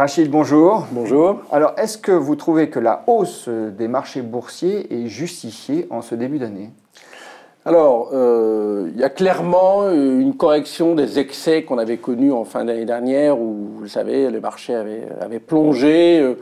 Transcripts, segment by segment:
Rachid, bonjour. Bonjour. Alors, est-ce que vous trouvez que la hausse des marchés boursiers est justifiée en ce début d'année? Alors, il y a clairement une correction des excès qu'on avait connus en fin d'année dernière où, vous savez, les marchés avaient plongé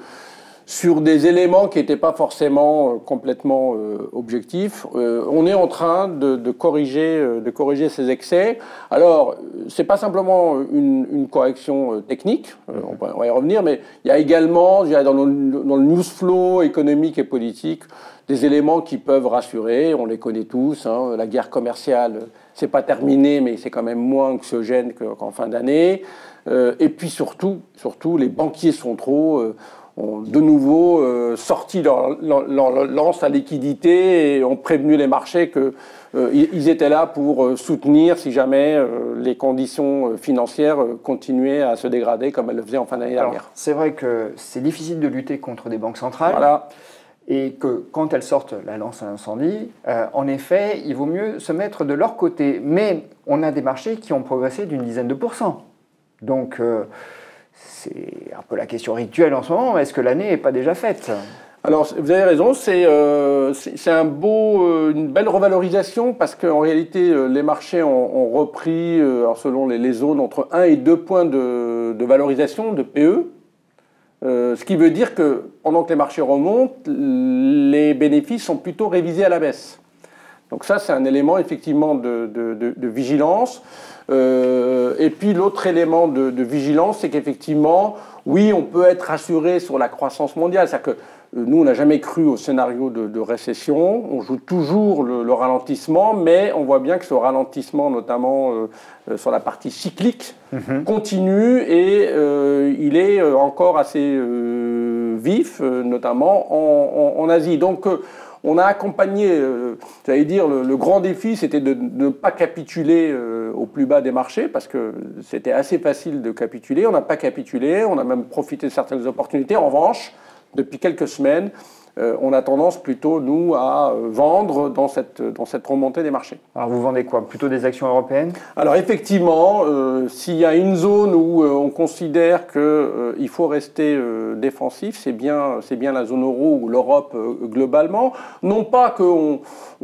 sur des éléments qui n'étaient pas forcément complètement objectifs. On est en train de corriger ces excès. Alors, c'est pas simplement une correction technique, on va y revenir, mais il y a également, je dirais, dans le news flow économique et politique, des éléments qui peuvent rassurer, on les connaît tous, hein. La guerre commerciale, c'est pas terminé, mais c'est quand même moins anxiogène qu'en fin d'année. Et puis surtout, les banquiers centraux ont de nouveau sorti leur lance à liquidité et ont prévenu les marchés qu'ils étaient là pour soutenir si jamais les conditions financières continuaient à se dégrader comme elles le faisaient en fin d'année dernière. C'est vrai que c'est difficile de lutter contre des banques centrales. Voilà. Et que quand elles sortent la lance à incendie, en effet, il vaut mieux se mettre de leur côté. Mais on a des marchés qui ont progressé d'une dizaine de %. Donc, c'est un peu la question rituelle en ce moment. Est-ce que l'année n'est pas déjà faite? Alors, vous avez raison, c'est une belle revalorisation parce qu'en réalité, les marchés ont repris, alors selon les zones, entre 1 et 2 points de valorisation, de PE. Ce qui veut dire que pendant que les marchés remontent, les bénéfices sont plutôt révisés à la baisse. Donc ça, c'est un élément effectivement de vigilance. Et puis l'autre élément de vigilance, c'est qu'effectivement, oui, on peut être rassuré sur la croissance mondiale. C'est-à-dire que nous, on n'a jamais cru au scénario de récession. On joue toujours le ralentissement, mais on voit bien que ce ralentissement, notamment sur la partie cyclique, continue et il est encore assez vif, notamment en Asie. Donc, on a accompagné, j'allais dire, le grand défi, c'était de ne pas capituler au plus bas des marchés, parce que c'était assez facile de capituler. On n'a pas capitulé, on a même profité de certaines opportunités. En revanche, depuis quelques semaines, on a tendance plutôt, nous, à vendre dans cette remontée des marchés. Alors vous vendez quoi? Plutôt des actions européennes? Alors effectivement, s'il y a une zone où on considère qu'il faut rester défensif, c'est bien la zone euro ou l'Europe globalement. Non pas qu'on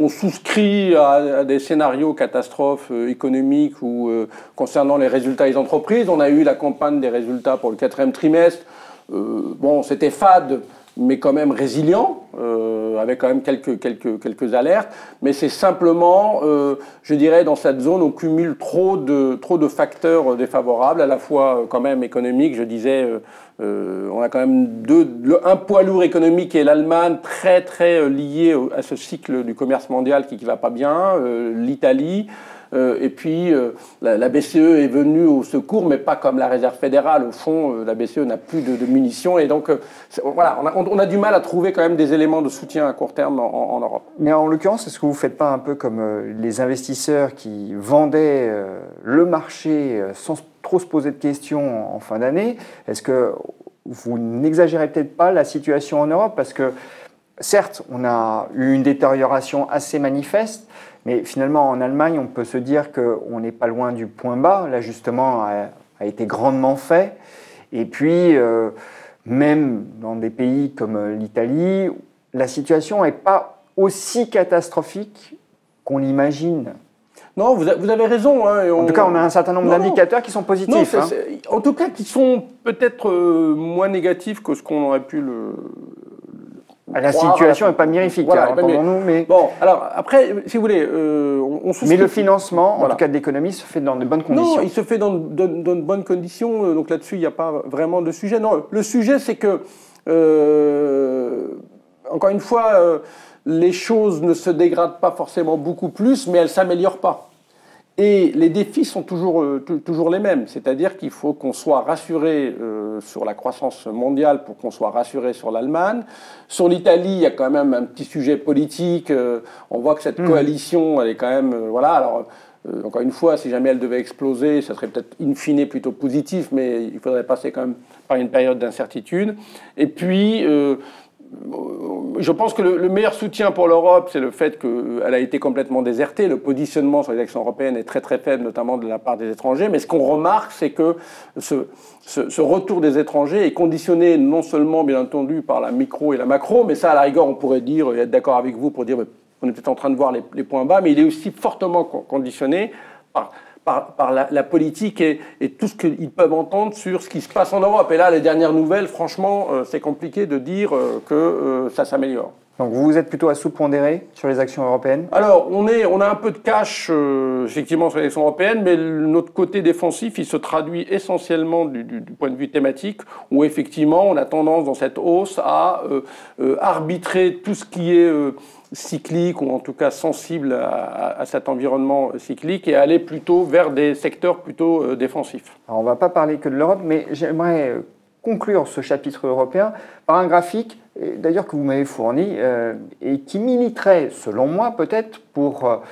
souscrit à des scénarios catastrophes économiques ou concernant les résultats des entreprises. On a eu la campagne des résultats pour le 4e trimestre. Bon, c'était fade, mais quand même résilient, avec quand même quelques alertes. Mais c'est simplement, je dirais, dans cette zone, on cumule trop de facteurs défavorables, à la fois quand même économiques. Je disais, on a quand même un poids lourd économique qui est l'Allemagne, très lié à ce cycle du commerce mondial qui va pas bien, l'Italie. Et puis, la BCE est venue au secours, mais pas comme la Réserve fédérale. Au fond, la BCE n'a plus de munitions. Et donc, voilà, on a du mal à trouver quand même des éléments de soutien à court terme en Europe. Mais en l'occurrence, est-ce que vous ne faites pas un peu comme les investisseurs qui vendaient le marché sans trop se poser de questions en fin d'année? Est-ce que vous n'exagérez peut-être pas la situation en Europe? Parce que, certes, on a eu une détérioration assez manifeste, mais finalement, en Allemagne, on peut se dire qu'on n'est pas loin du point bas. L'ajustement a été grandement fait. Et puis, même dans des pays comme l'Italie, la situation n'est pas aussi catastrophique qu'on l'imagine. Non, vous avez raison. Hein, en tout cas, on a un certain nombre d'indicateurs qui sont positifs. En tout cas, qui sont peut-être moins négatifs que ce qu'on aurait pu la situation n'est pas mirifique, voilà, entendons-nous. Mais... Bon, alors après, si vous voulez, on souscrit... Mais le financement, en tout cas de l'économie, se fait dans de bonnes conditions. Non, il se fait dans de bonnes conditions, donc là-dessus, il n'y a pas vraiment de sujet. Non, le sujet, c'est que, encore une fois, les choses ne se dégradent pas forcément beaucoup plus, mais elles ne s'améliorent pas. Et les défis sont toujours les mêmes, c'est-à-dire qu'il faut qu'on soit rassuré sur la croissance mondiale pour qu'on soit rassuré sur l'Allemagne. Sur l'Italie, il y a quand même un petit sujet politique. On voit que cette coalition, elle est quand même... voilà, alors, encore une fois, si jamais elle devait exploser, ça serait peut-être in fine plutôt positif, mais il faudrait passer quand même par une période d'incertitude. Et puis... je pense que le meilleur soutien pour l'Europe, c'est le fait qu'elle a été complètement désertée. Le positionnement sur les actions européennes est très très faible, notamment de la part des étrangers. Mais ce qu'on remarque, c'est que ce retour des étrangers est conditionné non seulement, bien entendu, par la micro et la macro, mais ça, à la rigueur, on pourrait dire, et être d'accord avec vous pour dire, on est peut-être en train de voir les points bas, mais il est aussi fortement conditionné par la politique et tout ce qu'ils peuvent entendre sur ce qui se passe en Europe. Et là, les dernières nouvelles, franchement, c'est compliqué de dire que ça s'améliore. Donc vous êtes plutôt à sous-pondérer sur les actions européennes? Alors, on a un peu de cash, effectivement, sur les actions européennes, mais notre côté défensif, il se traduit essentiellement du point de vue thématique, où effectivement, on a tendance dans cette hausse à arbitrer tout ce qui est cyclique, ou en tout cas sensible à cet environnement cyclique, et aller plutôt vers des secteurs plutôt défensifs. Alors, on ne va pas parler que de l'Europe, mais j'aimerais conclure ce chapitre européen par un graphique, d'ailleurs que vous m'avez fourni, et qui militerait, selon moi, peut-être pour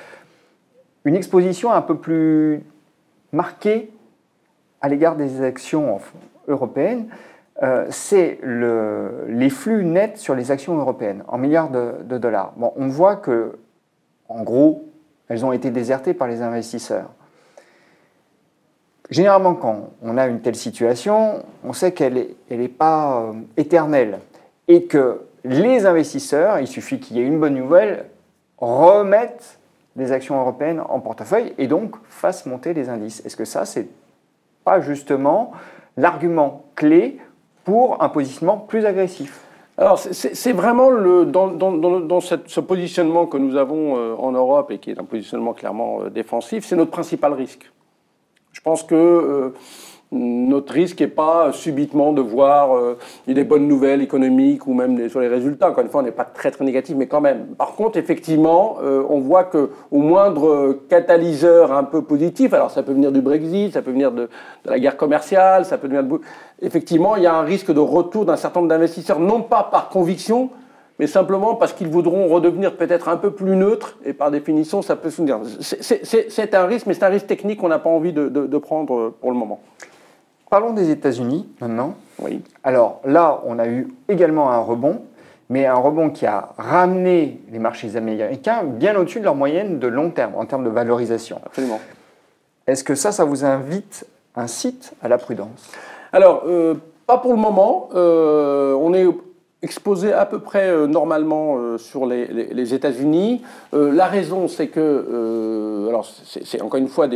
une exposition un peu plus marquée à l'égard des actions européennes. C'est les flux nets sur les actions européennes, en milliards de dollars. Bon, on voit que, en gros, elles ont été désertées par les investisseurs. Généralement, quand on a une telle situation, on sait qu'elle n'est pas éternelle et que les investisseurs, il suffit qu'il y ait une bonne nouvelle, remettent des actions européennes en portefeuille et donc fassent monter les indices. Est-ce que ça, c'est pas justement l'argument clé pour un positionnement plus agressif? Alors, c'est vraiment dans ce positionnement que nous avons en Europe et qui est un positionnement clairement défensif, c'est notre principal risque. Je pense que notre risque n'est pas subitement de voir des bonnes nouvelles économiques ou même sur les résultats. Encore une fois, on n'est pas très très négatif, mais quand même. Par contre, effectivement, on voit qu'au moindre catalyseur un peu positif, alors ça peut venir du Brexit, ça peut venir de la guerre commerciale, ça peut venir de... Effectivement, il y a un risque de retour d'un certain nombre d'investisseurs, non pas par conviction, mais simplement parce qu'ils voudront redevenir peut-être un peu plus neutres, et par définition, ça peut se dire. C'est un risque, mais c'est un risque technique qu'on n'a pas envie de prendre pour le moment. Parlons des États-Unis maintenant. Oui. Alors là, on a eu également un rebond, mais un rebond qui a ramené les marchés américains bien au-dessus de leur moyenne de long terme, en termes de valorisation. Absolument. Est-ce que ça vous incite à la prudence? Alors, pas pour le moment. On est exposé à peu près normalement sur les États-Unis. La raison, c'est que, alors c'est encore une fois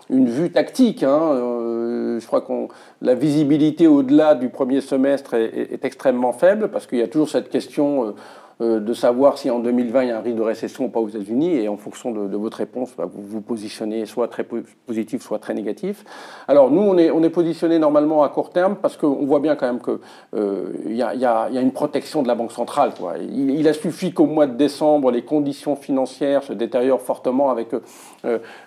une vue tactique. Je crois que la visibilité au-delà du premier semestre est extrêmement faible parce qu'il y a toujours cette question de savoir si en 2020 il y a un risque de récession ou pas aux États-Unis, et en fonction de votre réponse, vous vous positionnez soit très positif, soit très négatif. Alors nous, on est positionné normalement à court terme parce qu'on voit bien quand même qu'il y a une protection de la Banque centrale, quoi. Il a suffi qu'au mois de décembre, les conditions financières se détériorent fortement avec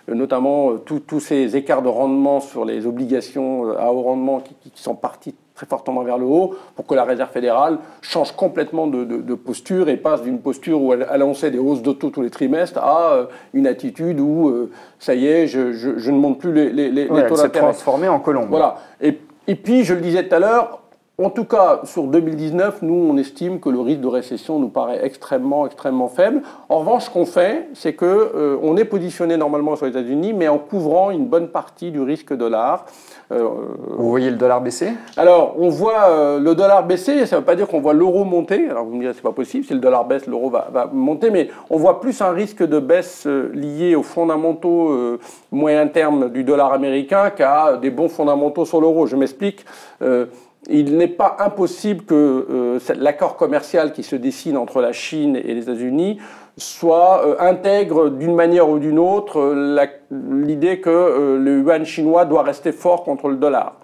notamment tous ces écarts de rendement sur les obligations à haut rendement qui sont partis très fortement vers le haut, pour que la Réserve fédérale change complètement de posture et passe d'une posture où elle annonçait des hausses de taux tous les trimestres à une attitude où, ça y est, je ne monte plus les taux d'intérêt. Elle s'est transformée en colombe. Voilà. Et puis, je le disais tout à l'heure, en tout cas, sur 2019, nous, on estime que le risque de récession nous paraît extrêmement, extrêmement faible. En revanche, ce qu'on fait, c'est qu'on est positionné normalement sur les États-Unis, mais en couvrant une bonne partie du risque dollar. Vous voyez le dollar baisser? Alors, on voit le dollar baisser, ça ne veut pas dire qu'on voit l'euro monter. Alors, vous me direz, c'est pas possible, si le dollar baisse, l'euro va monter, mais on voit plus un risque de baisse lié aux fondamentaux moyen terme du dollar américain qu'à des bons fondamentaux sur l'euro. Je m'explique. Il n'est pas impossible que l'accord commercial qui se dessine entre la Chine et les États-Unis intègre d'une manière ou d'une autre l'idée que le yuan chinois doit rester fort contre le dollar.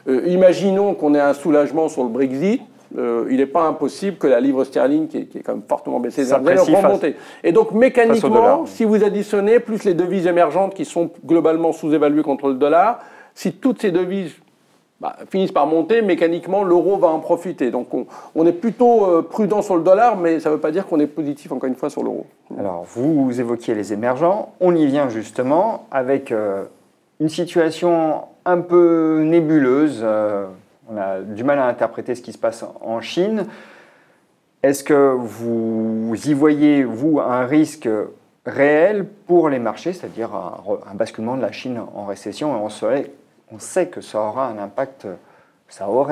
Imaginons qu'on ait un soulagement sur le Brexit. Il n'est pas impossible que la livre sterling, qui est quand même fortement baissée, remonter. Et donc mécaniquement, si vous additionnez plus les devises émergentes qui sont globalement sous-évaluées contre le dollar, si toutes ces devises finissent par monter, mécaniquement, l'euro va en profiter. Donc, on est plutôt prudent sur le dollar, mais ça ne veut pas dire qu'on est positif, encore une fois, sur l'euro. Alors, vous évoquiez les émergents. On y vient justement avec une situation un peu nébuleuse. On a du mal à interpréter ce qui se passe en Chine. Est-ce que vous y voyez, vous, un risque réel pour les marchés, c'est-à-dire un basculement de la Chine en récession, et on sait que ça aurait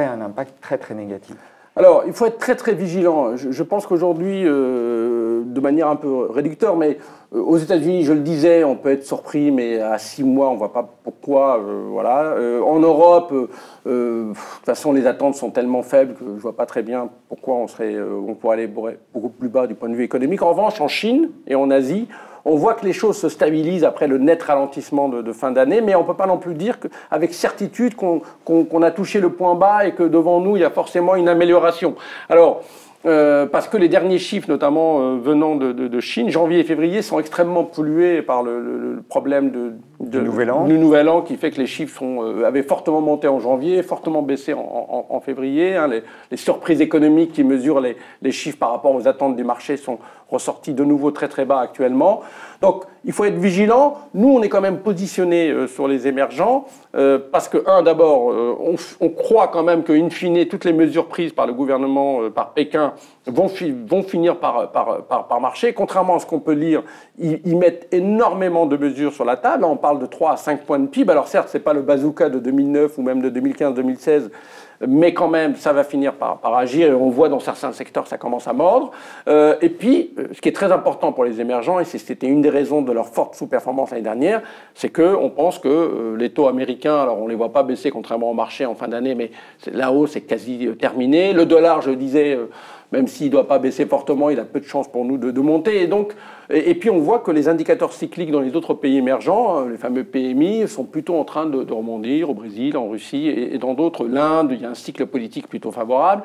un impact très très négatif? Alors, il faut être très très vigilant. Je pense qu'aujourd'hui, de manière un peu réducteur, mais aux États-Unis, je le disais, on peut être surpris, mais à 6 mois, on ne voit pas pourquoi. Voilà. En Europe, de toute façon, les attentes sont tellement faibles que je ne vois pas très bien pourquoi on pourrait aller beaucoup plus bas du point de vue économique. En revanche, en Chine et en Asie, on voit que les choses se stabilisent après le net ralentissement de fin d'année, mais on ne peut pas non plus dire avec certitude qu'on a touché le point bas et que devant nous, il y a forcément une amélioration. Alors, parce que les derniers chiffres, notamment venant de Chine, janvier et février, sont extrêmement pollués par le problème du nouvel an, qui fait que les chiffres avaient fortement monté en janvier, fortement baissé en février. Hein. Les surprises économiques qui mesurent les chiffres par rapport aux attentes du marché sont ressortis de nouveau très très bas actuellement. Donc il faut être vigilant. Nous, on est quand même positionné sur les émergents parce que, d'abord, on croit quand même qu'in fine, toutes les mesures prises par le gouvernement, par Pékin, vont finir par marcher. Contrairement à ce qu'on peut lire, ils mettent énormément de mesures sur la table. On parle de 3 à 5 points de PIB. Alors certes, ce n'est pas le bazooka de 2009 ou même de 2015-2016, mais quand même, ça va finir par agir. Et on voit dans certains secteurs que ça commence à mordre. Et puis, ce qui est très important pour les émergents, et c'était une des raisons de leur forte sous-performance l'année dernière, c'est qu'on pense que les taux américains, alors on ne les voit pas baisser contrairement au marché en fin d'année, mais la hausse est quasi terminée. Le dollar, je disais, même s'il ne doit pas baisser fortement, il a peu de chances pour nous de monter. Et puis on voit que les indicateurs cycliques dans les autres pays émergents, les fameux PMI, sont plutôt en train de rebondir au Brésil, en Russie et dans d'autres. L'Inde, il y a un cycle politique plutôt favorable.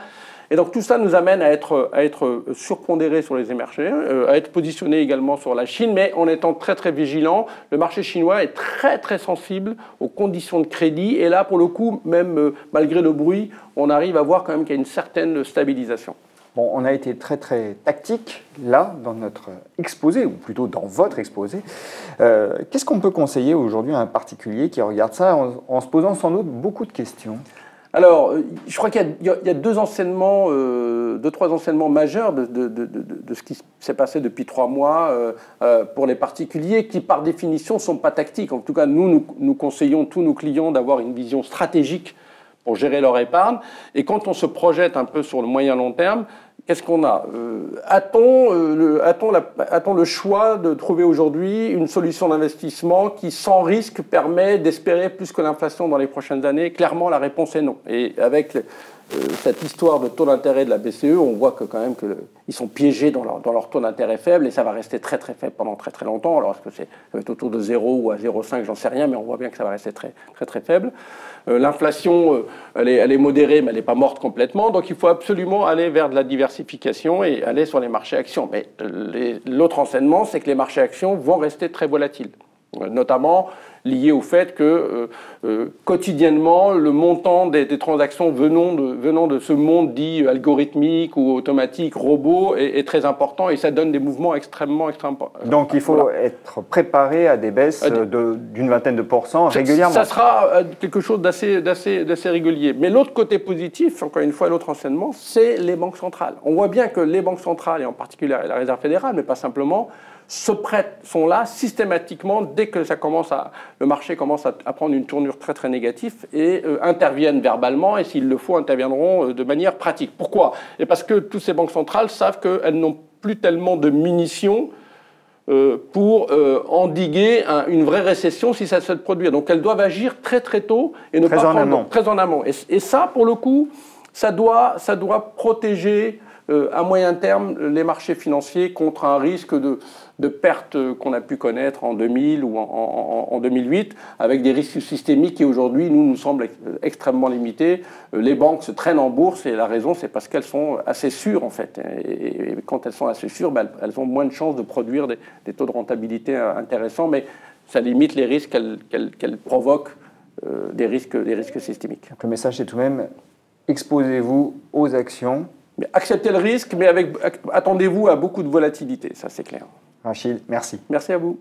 Et donc tout ça nous amène à être surpondérés sur les émergents, à être positionnés également sur la Chine, mais en étant très très vigilants. Le marché chinois est très très sensible aux conditions de crédit. Et là, pour le coup, même malgré le bruit, on arrive à voir quand même qu'il y a une certaine stabilisation. Bon, on a été très très tactique là dans notre exposé, ou plutôt dans votre exposé. Qu'est-ce qu'on peut conseiller aujourd'hui à un particulier qui regarde ça en se posant sans doute beaucoup de questions? Alors, je crois qu'il y a deux, trois enseignements majeurs de ce qui s'est passé depuis 3 mois pour les particuliers qui, par définition, ne sont pas tactiques. En tout cas, nous conseillons tous nos clients d'avoir une vision stratégique pour gérer leur épargne. Et quand on se projette un peu sur le moyen long terme, qu'est-ce qu'on a? A-t-on le choix de trouver aujourd'hui une solution d'investissement qui, sans risque, permet d'espérer plus que l'inflation dans les prochaines années? Clairement, la réponse est non. Et avec cette histoire de taux d'intérêt de la BCE, on voit que quand même ils sont piégés dans leur taux d'intérêt faible, et ça va rester très très faible pendant très très longtemps. Alors est-ce que ça va être autour de 0 ou à 0,5, j'en sais rien, mais on voit bien que ça va rester très très très faible. L'inflation, elle est modérée, mais elle n'est pas morte complètement. Donc il faut absolument aller vers de la diversification et aller sur les marchés actions. Mais l'autre enseignement, c'est que les marchés actions vont rester très volatiles, notamment lié au fait que quotidiennement, le montant des transactions venant de ce monde dit algorithmique ou automatique, robot, est très important, et ça donne des mouvements extrêmement importants. Donc il faut être préparé à des baisses d'une vingtaine de pourcents régulièrement. Ça sera quelque chose d'assez régulier. Mais l'autre côté positif, encore une fois, l'autre enseignement, c'est les banques centrales. On voit bien que les banques centrales, et en particulier la Réserve fédérale, mais pas simplement, sont là systématiquement dès que le marché commence à prendre une tournure très très négative, et interviennent verbalement, et s'il le faut, interviendront de manière pratique. Pourquoi? Et parce que toutes ces banques centrales savent qu'elles n'ont plus tellement de munitions pour endiguer une vraie récession si ça se produit. Donc elles doivent agir très très tôt et ne pas prendre très en amont. Et ça, pour le coup, ça doit protéger à moyen terme les marchés financiers contre un risque de perte qu'on a pu connaître en 2000 ou en 2008, avec des risques systémiques qui aujourd'hui nous semblent extrêmement limités. Les banques se traînent en bourse, et la raison, c'est parce qu'elles sont assez sûres en fait. Et quand elles sont assez sûres, elles ont moins de chances de produire des taux de rentabilité intéressants, mais ça limite les risques qu'elles provoquent, des risques systémiques. Donc le message, c'est tout de même, exposez-vous aux actions. Mais acceptez le risque, mais attendez-vous à beaucoup de volatilité, ça c'est clair. Rachid, merci. Merci à vous.